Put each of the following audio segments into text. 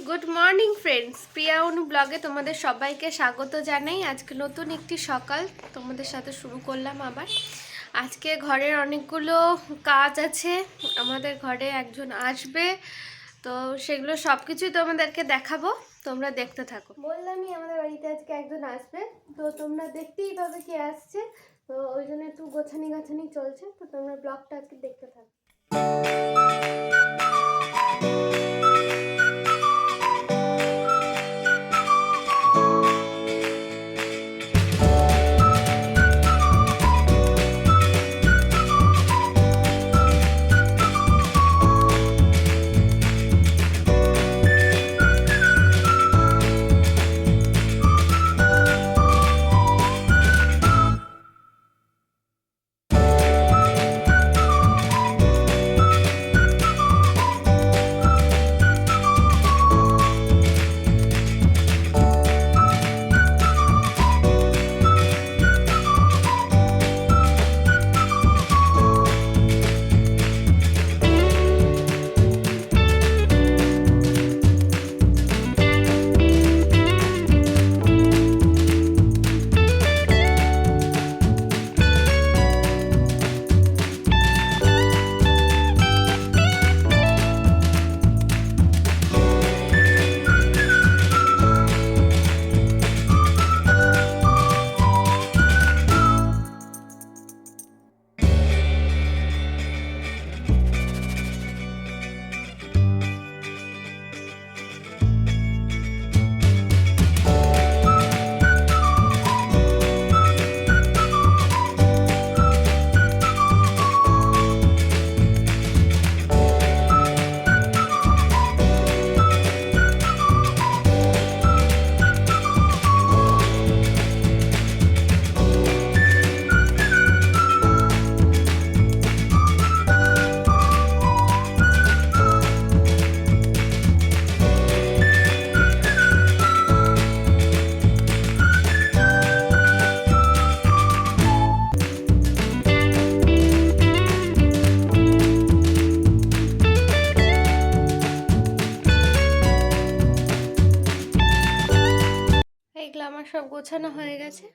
Good morning friends, প্রিয়া অনু ব্লগে তোমাদের সবাইকে স্বাগত জানাই। আজকে নতুন একটি সকাল তোমাদের সাথে শুরু করলাম আবার। আজকে ঘরের অনেকগুলো কাজ আছে, আমাদের ঘরে একজন আসবে, তো সেগুলো সব কিছুই তোমাদেরকে দেখাবো, তোমরা দেখতে থাকো। বললামই আমাদের বাড়িতে আজকে একজন আসবে, তো তোমরা দেখতেই পাবে কে আসছে। তো ওই জন্য একটু গোছানি গাছানি চলছে, তো তোমরা ব্লগটা আজকে দেখতে থাকো। এগুলো আমার সব গোছানো হয়ে গেছে।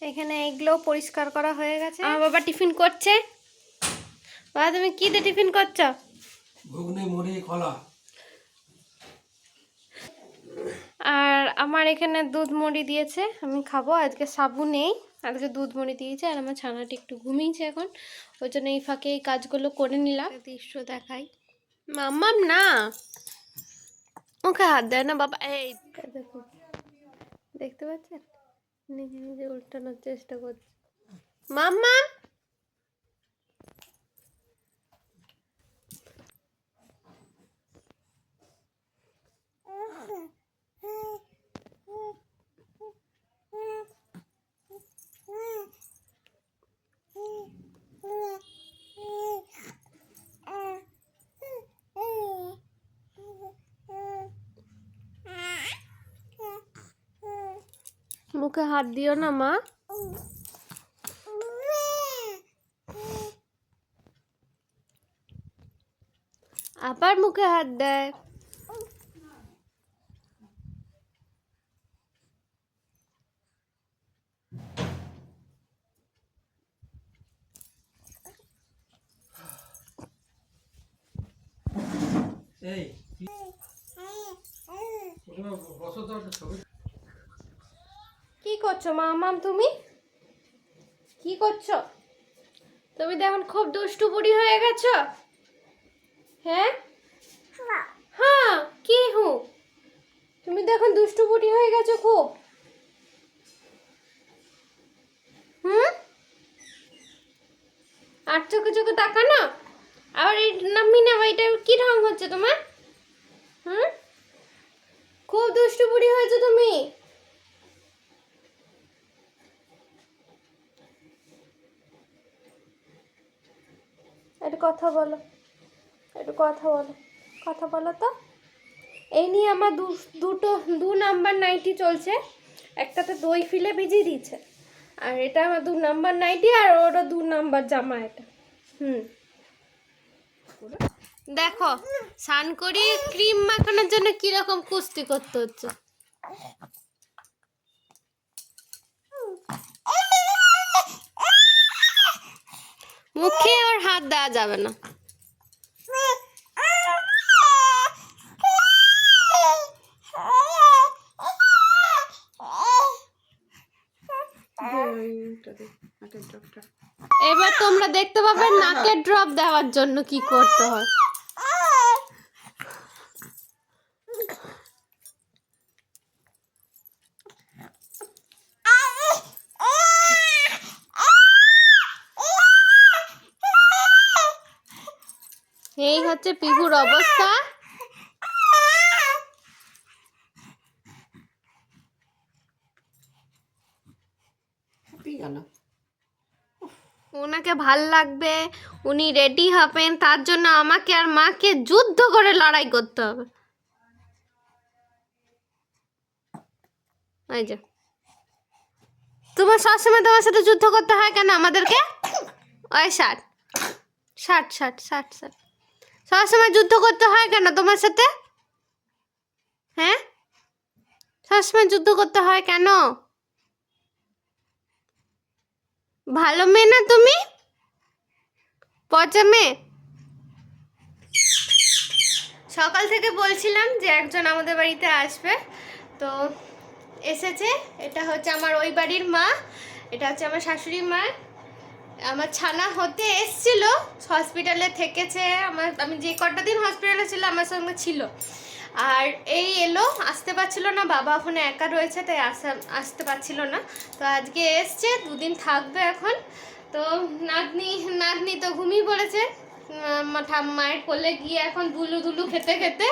এখানে এগুলো পরিষ্কার করা হয়ে গেছে। আমার বাবা টিফিন করছে। বাবা, তুমি কি দিয়ে টিফিন করছো? ঘুগনি মুড়ি কলা। আর আমার এখানে দুধ মুড়ি দিয়েছে, আমি খাবো। আজকে সাবু নেই, আজকে দুধ মুড়ি দিয়েছে। আর আমার ছানাটি একটু ঘুমিয়েছে এখন, ওই জন্য এই ফাঁকে এই কাজগুলো করে নিলাম। দৃশ্য দেখাই। মাম্মাম না, ওকে হাত দেয় না বাবা। এই দেখো, দেখতে পাচ্ছেন, নিজে নিজে উল্টানোর চেষ্টা করছে। মাম্মাম, মুখে হাত দিও না মা। আবার মুখে হাত দেয়। এই ওখানে বসো তো একটা ছবি। কি করছো মামাম তুমি? কি করছো তুমি? তো এখন খুব দুষ্টু বুড়ি হয়ে গেছো। হ্যাঁ হ্যাঁ কি হু? তুমি তো এখন দুষ্টু বুড়ি হয়ে গেছো খুব। হুম, আর চোখে চোখে তাকানো। আবার এই নামি না, এটা কি ঢং হচ্ছে তোমার? হুম, খুব দুষ্টু বুড়ি হয়েছো তুমি। একটু কথা বলো, একটু কথা বলো, কথা বলো তো। এই নিয়ে আমার দুটো 2 নাম্বার নাইটি চলছে। একটাতে দই ফিলে ভিজিয়ে দিয়েছে, আর এটা আমার 2 নাম্বার নাইটি, আর ওটা 2 নাম্বার জামা এটা। হুম, দেখো স্নান করি ক্রিম মাখানোর জন্য কিরকম কুস্তি করতে হচ্ছে। মুখে আর হাত দেওয়া যাবে না। এবার তোমরা দেখতে পাবে নাকের ড্রপ দেওয়ার জন্য কি করতে হয়। এই হচ্ছে পিহুর অবস্থা। ওনাকে ভাল লাগবে, উনি রেডি হবেন, তার জন্য আমাকে আর মাকে যুদ্ধ করে লড়াই করতে হবে। এই যে তোমার সবসময় তোমার সাথে যুদ্ধ করতে হয় কেন আমাদেরকে? ওই ষাট ষাট ষাট ষাট ষাট সবসময় যুদ্ধ করতে হয় কেন তোমার সাথে? হ্যাঁ, সবসময় যুদ্ধ করতে হয় কেন? ভালো মেয়ে না তুমি, পচা মেয়ে। সকাল থেকে বলছিলাম যে একজন আমাদের বাড়িতে আসবে, তো এসেছে। এটা হচ্ছে আমার ওই বাড়ির মা, এটা হচ্ছে আমার শাশুড়ি মা। আমার ছানা হতে এসছিল, হসপিটালে থেকেছে। আমি যে কটা দিন হসপিটালে ছিল আমার সঙ্গে ছিল। আর এই এলো, আসতে পারছিল না, বাবা ওখানে একা রয়েছে, তাই আসতে পারছিল না। তো আজকে এসছে, 2 দিন থাকবে এখন। তো নাতনি নাতনি তো ঘুমিয়ে পড়েছে মায়ের কোলে গিয়ে এখন দুলু দুলু খেতে খেতে।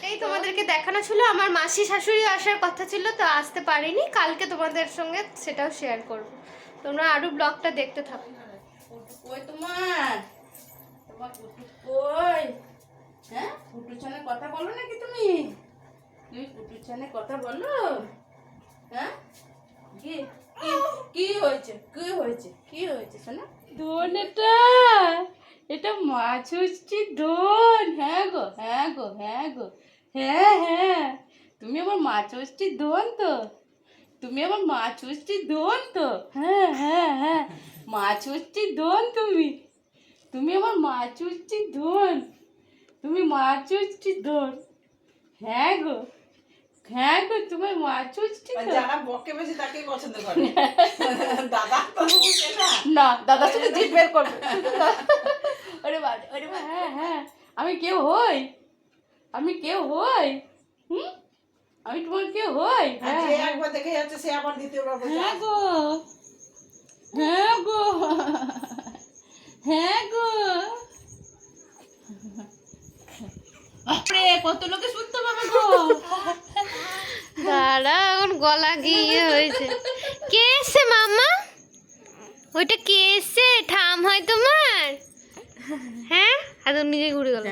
এই তোমাদেরকে দেখানো ছিল। আমার মাসি শাশুড়ি আসার কথা ছিল, তো আসতে পারিনি। কালকে তোমাদের সঙ্গে সেটাও শেয়ার করব। তোমরা আরো ব্লগটা দেখতে থাকো। কই তোমার তোমার কুটু কই? হ্যাঁ, কুটুর ছানে কথা বলো নাকি তুমি? তুমি কুটুর ছানে কথা বলো? হ্যাঁ, কি কি কি হয়েছে? কি হয়েছে? কি হয়েছে শোনা? দোন এটা, এটা মাছ হচ্ছে দোন। হ্যাঁ গো, হ্যাঁ গো, হ্যাঁ গো, হ্যাঁ হ্যাঁ। তুমি আমার মাছ হচ্ছে দোন তো? তুমি আমার মাছ হচ্ছে দোন তো? হ্যাঁ হ্যাঁ হ্যাঁ, মাছ হচ্ছে দোন তুমি। তুমি আমার মাছ হচ্ছে দোন। তুমি মাছ হচ্ছে দোন। হ্যাঁ গো, হ্যাঁ গো, তোমার মাছ হচ্ছে তো। যারা বকে বেশি তাকেই পছন্দ করে। দাদা তো বকে না। না, দাদা শুধু জিভ বের করবে। ওরে বাবা, ওরে বাবা, হ্যাঁ হ্যাঁ। আমি কেউ হই? আমি কেউ হই? হুম, আমি তোমার কেউ হই? আর হ্যাঁ যে একবার দেখে যাচ্ছে সে আবার দ্বিতীয়বার বলছে হ্যাঁ গো, হ্যাঁ গো, হ্যাঁ গো। বাপরে, কত লোকে শুনতে পাবে গো। দাঁড়া, এখন গলা গিয়ে হয়েছে। কে এসছে মামা? ওইটা কে এসছে? ঠাম হয় তোমার? হ্যাঁ, আর तुम নিজে ঘুরে গেল।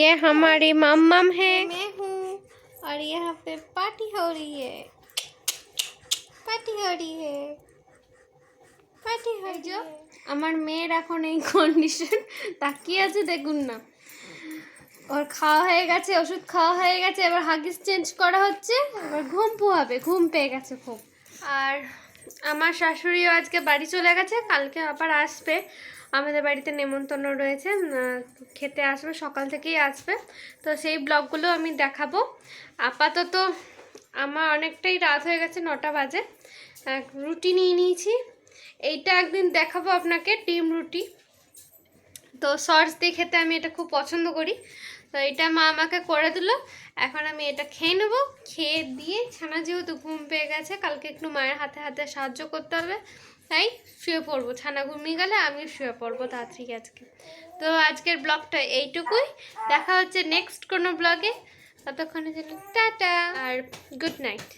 ये हमारी मम्मम है, मैं हूँ, और यहाँ पे पार्टी हो रही है, पार्टी हो रही है, পার্টি হয়। যে আমার মেয়ের এখন এই কন্ডিশন, তাকিয়ে আছে দেখুন না। ওর খাওয়া হয়ে গেছে, ওষুধ খাওয়া হয়ে গেছে, এবার হাগিস চেঞ্জ করা হচ্ছে, এবার ঘুম পোহাবে, ঘুম পেয়ে গেছে খুব। আর আমার শাশুড়িও আজকে বাড়ি চলে গেছে, কালকে আবার আসবে। আমাদের বাড়িতে নেমন্তন্ন রয়েছে, খেতে আসবে, সকাল থেকেই আসবে। তো সেই ব্লগগুলো আমি দেখাবো। আপাতত আমার অনেকটাই রাত হয়ে গেছে, 9টা বাজে। রুটি নিয়ে নিয়েছি, এইটা একদিন দেখাবো আপনাকে, ডিম রুটি। তো সস দিয়ে খেতে আমি এটা খুব পছন্দ করি। তো এটা মা আমাকে করে দিল, এখন আমি এটা খেয়ে নেবো। খেয়ে দিয়ে ছানা যেহেতু ঘুম পেয়ে গেছে, কালকে একটু মায়ের হাতে হাতে সাহায্য করতে হবে, তাই শুয়ে পড়বো। ছানা ঘুমিয়ে গেলে আমিও শুয়ে পড়বো তাড়াতাড়ি আজকে। তো আজকের ব্লগটা এইটুকুই, দেখা হচ্ছে নেক্সট কোনো ব্লগে। ততক্ষণের জন্য টাটা আর গুড নাইট।